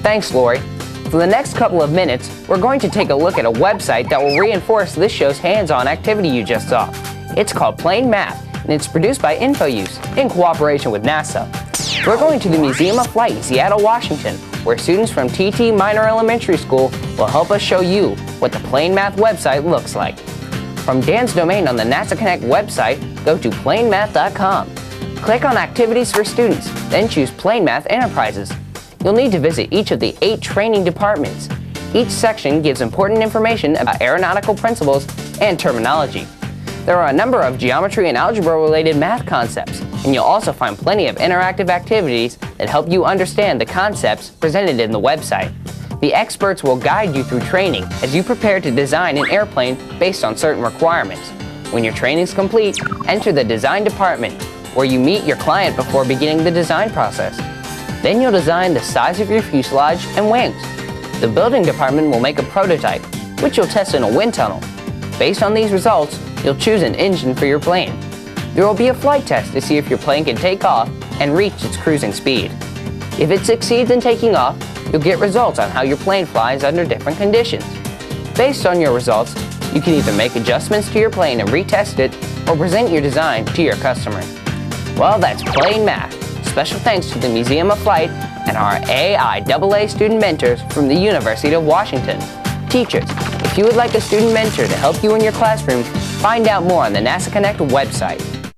Thanks, Lori. For the next couple of minutes, we're going to take a look at a website that will reinforce this show's hands-on activity you just saw. It's called Plain Math, and it's produced by InfoUse in cooperation with NASA. We're going to the Museum of Flight in Seattle, Washington, where students from TT Minor Elementary School will help us show you what the Plain Math website looks like. From Dan's domain on the NASA Connect website, go to plainmath.com. Click on Activities for Students, then choose Plain Math Enterprises. You'll need to visit each of the 8 training departments. Each section gives important information about aeronautical principles and terminology. There are a number of geometry and algebra-related math concepts, and you'll also find plenty of interactive activities that help you understand the concepts presented in the website. The experts will guide you through training as you prepare to design an airplane based on certain requirements. When your training is complete, enter the design department, where you meet your client before beginning the design process. Then you'll design the size of your fuselage and wings. The building department will make a prototype, which you'll test in a wind tunnel. Based on these results, you'll choose an engine for your plane. There will be a flight test to see if your plane can take off and reach its cruising speed. If it succeeds in taking off, you'll get results on how your plane flies under different conditions. Based on your results, you can either make adjustments to your plane and retest it, or present your design to your customer. Well, that's Plain Math. Special thanks to the Museum of Flight and our AIAA student mentors from the University of Washington. Teachers, if you would like a student mentor to help you in your classroom, find out more on the NASA Connect website.